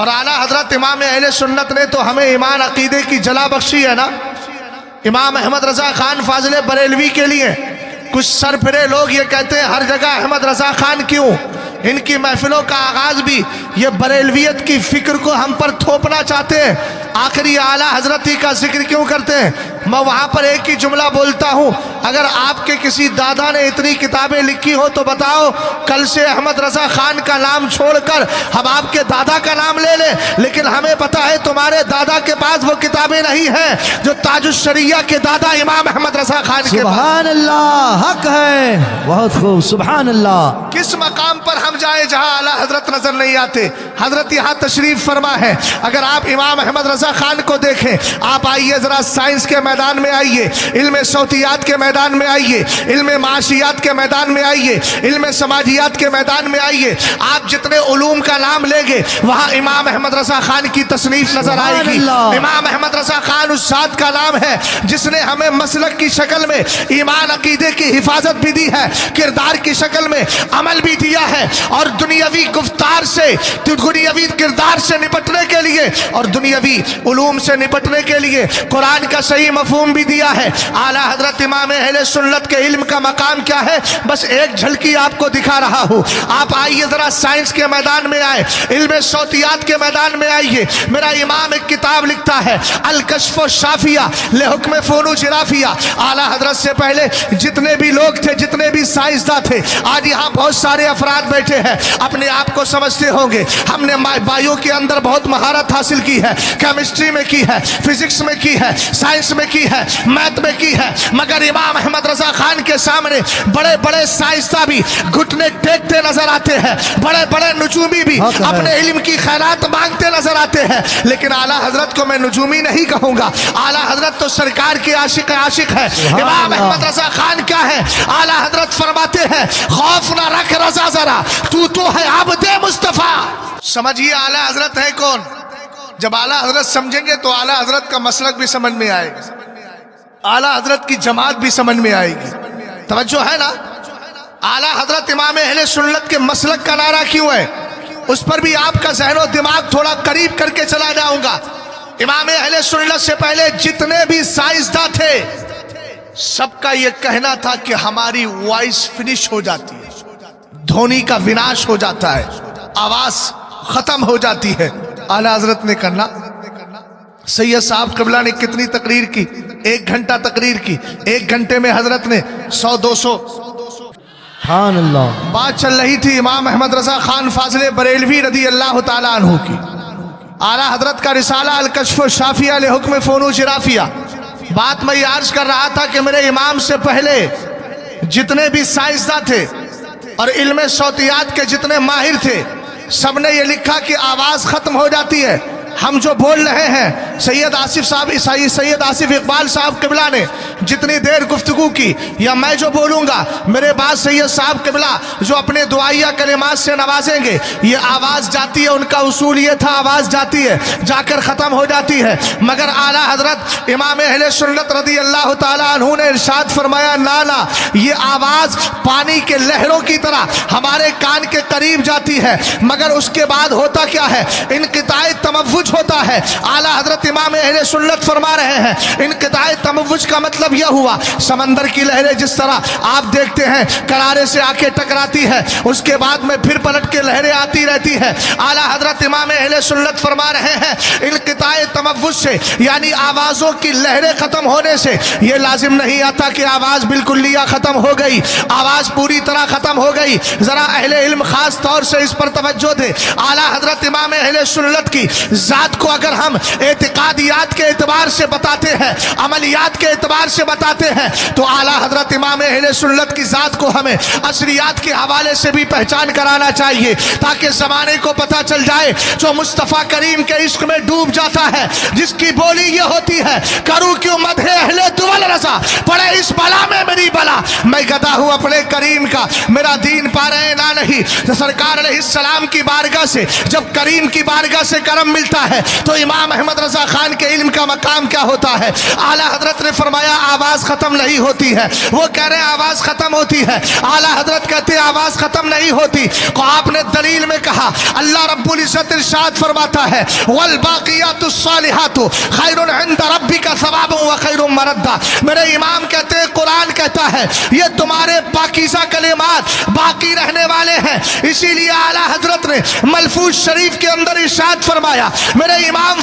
اور اعلیٰ حضرت امام اہل سنت نے تو ہمیں ایمان عقیدے کی جلا بخشی ہے نا۔ امام احمد رضا خان فاضل بریلوی کے لیے کچھ سرپرے لوگ یہ کہتے ہیں ہر جگہ احمد رضا خان کیوں؟ ان کی محفلوں کا آغاز بھی یہ بریلویت کی فکر کو ہم پر تھوپنا چاہتے ہیں، آخری اعلیٰ حضرت ہی کا ذکر کیوں کرتے ہیں؟ میں وہاں پر ایک ہی جملہ بولتا ہوں، اگر آپ کے کسی دادا نے اتنی کتابیں لکھی ہو تو بتاؤ، کل سے احمد رضا خان کا نام چھوڑ کر ہم آپ کے دادا کا نام لے لیں، لیکن ہمیں پتا ہے تمہارے دادا کے پاس وہ کتابیں نہیں ہیں جو تاج الشریعہ کے دادا امام احمد رضا خان کے پاس۔ سبحان اللہ، حق ہے، بہت خوب، سبحان اللہ۔ کس مقام پر ہم جائیں جہاں اعلیٰ حضرت نظر نہیں آتے؟ حضرت یہاں تشریف فرما ہے۔ اگر آپ امام احمد رضا خان کو دیکھیں، آپ آئیے ذرا سائنس کے میدان میں آئیے، علم صوتیات کے میدان میں آئیے، علم معاشیات کے میدان میں آئیے، علم سماجیات کے میدان میں آئیے، آپ جتنے علوم کا نام لیں گے وہاں امام احمد رضا خان کی تصنیف نظر آئے گی۔ امام احمد رضا خان اس ذات کا نام ہے جس نے ہمیں مسلک کی شکل میں ایمان عقیدے کی حفاظت بھی دی ہے، کردار کی شکل میں عمل بھی دیا ہے، اور دنیاوی گفتار سے، دنیاوی کردار سے نپٹنے کے لیے اور دنیاوی علوم سے نپٹنے کے لیے قرآن کا صحیح مفہوم بھی دیا ہے۔ اعلیٰ حضرت امام اہل سنت کے علم کا مقام کیا ہے، بس ایک جھلکی آپ کو دکھا رہا ہوں۔ آپ آئیے ذرا سائنس کے میدان میں آئے، علم صوتیات کے میدان میں آئیے۔ میرا امام ایک کتاب لکھتا ہے الکشف الشافیہ لحکم فنون جغرافیہ۔ اعلیٰ حضرت سے پہلے جتنے بھی لوگ تھے، جتنے بھی سائنسداں تھے، آج یہاں بہت سارے افراد بیٹھے ہیں، اپنے آپ کو سمجھتے ہوں گے ہم نے بایو کے اندر بہت مہارت حاصل کی ہے، کیمسٹری میں کی ہے، فزکس میں کی ہے، سائنس میں کی ہے، میتھ میں کی ہے، مگر امام احمد رضا خان کے سامنے بڑے بڑے سائنسداں بھی گھٹنے ٹیکتے نظر آتے ہیں، بڑے بڑے نجومی بھی اپنے علم کی خیرات مانگتے نظر آتے ہیں، لیکن اعلیٰ حضرت کو میں نجومی نہیں کہوں گا، اعلیٰ حضرت تو سرکار کے عاشق ہے۔ امام احمد رضا خان کیا ہے؟ اعلیٰ حضرت فرماتے ہیں خوف نہ رکھ رضا ذرا، تو ہے عبد مصطفیٰ۔ سمجھیے اعلیٰ حضرت ہے کون؟ جب اعلیٰ حضرت سمجھیں گے تو اعلیٰ حضرت کا مسلک بھی سمجھ میں آئے گا، اعلیٰ حضرت کی جماعت بھی سمجھ میں آئے گی۔ توجہ ہے نا؟ اعلیٰ حضرت امام اہل سنت کے مسلک کا نعرہ کیوں ہے، اس پر بھی آپ کا ذہن و دماغ تھوڑا قریب کر کے چلا جاؤں گا۔ امام اہل سنت سے پہلے جتنے بھی سائنسداں تھے، سب کا یہ کہنا تھا کہ ہماری وائس فنش ہو جاتی ہے، دھونی کا وناش ہو جاتا ہے، آواز ختم ہو جاتی ہے۔ اعلیٰ حضرت نے کرنا، سید صاحب قبلہ نے کتنی تقریر کی؟ 1 گھنٹہ تقریر کی، 1 گھنٹے میں حضرت نے 100-200 سبحان اللہ۔ بات چل رہی تھی امام احمد رضا خان فاضل بریلوی رضی اللہ تعالیٰ عنہ کی۔ اعلیٰ حضرت کا رسالہ الکشف الشافیہ لحکم فنون جغرافیہ۔ بات میں یہ عرض کر رہا تھا کہ میرے امام سے پہلے جتنے بھی سائنسداں تھے اور علم صوتیات کے جتنے ماہر تھے، سب نے یہ لکھا کہ آواز ختم ہو جاتی ہے۔ ہم جو بول رہے ہیں، سید آصف صاحب، سید آصف اقبال صاحب قبلہ نے جتنی دیر گفتگو کی، یا میں جو بولوں گا، میرے بعد سید صاحب قبلہ جو اپنے دعائیہ کلمات سے نوازیں گے، یہ آواز جاتی ہے۔ ان کا اصول یہ تھا آواز جاتی ہے، جا کر ختم ہو جاتی ہے، مگر اعلیٰ حضرت امام اہل سنت رضی اللہ تعالیٰ عنہ نے ارشاد فرمایا نانا، یہ آواز پانی کے لہروں کی طرح ہمارے کان کے قریب جاتی ہے، مگر اس کے بعد ہوتا کیا ہے؟ انقطاع تموج ہوتا ہے۔ اعلیٰ حضرت امام اہل سنت فرما رہے ہیں انقطاع تموج کا مطلب یہ ہوا، سمندر کی لہریں جس طرح آپ دیکھتے ہیں کنارے سے آ کے ٹکراتی ہے، اس کے بعد میں پھر پلٹ کے لہریں آتی رہتی ہے۔ اعلیٰ حضرت امام اہل سنت فرما رہے ہیں انقطاع تموج سے، یعنی آوازوں کی لہریں ختم ہونے سے یہ لازم نہیں آتا کہ آواز بالکلیہ ختم ہو گئی، آواز پوری طرح ختم ہو گئی۔ ذرا اہل علم خاص طور سے اس پر توجہ دے۔ اعلیٰ حضرت امام اہل سنت کی ذات کو اگر ہم اعتقادیات کے اعتبار سے بتاتے ہیں، عملیات کے اعتبار سے بتاتے ہیں، تو اعلیٰ حضرت امام اہل سنت کی ذات کو ہمیں اثریات کے حوالے سے بھی پہچان کرانا چاہیے، تاکہ زمانے کو پتہ چل جائے جو مصطفیٰ کریم کے عشق میں ڈوب جاتا ہے، جس کی بولی یہ ہوتی ہے کروں کیوں مدح اہل دول رضا، پڑے اس بلا میں میری بلا، میں گدا ہوں اپنے کریم کا، میرا دین پارے نہ نہیں۔ تو سرکار علیہ السلام کی بارگاہ سے جب کریم کی بارگاہ سے کرم ملتا ہے تو امام احمد رضا خان کے علم کا مقام کیا ہوتا ہے؟ اعلیٰ حضرت نے فرمایا آواز ختم نہیں ہوتی ہے. وہ کہہ رہے ہیں آواز ختم ہوتی ہے. اعلیٰ حضرت کہتے ہیں آواز ختم نہیں ہوتی. تو آپ نے دلیل میں کہا اللہ رب العزت ارشاد فرماتا ہے والباقیات الصالحات خیر عند ربک ثوابا وخیر مردا. میرے امام کہتے ہیں قرآن کہتا ہے یہ تمہارے پاکیزہ کلمات باقی رہنے والے ہیں. اسی لیے اعلیٰ حضرت نے ملفوظ شریف کے اندر ارشاد فرمایا میرے امام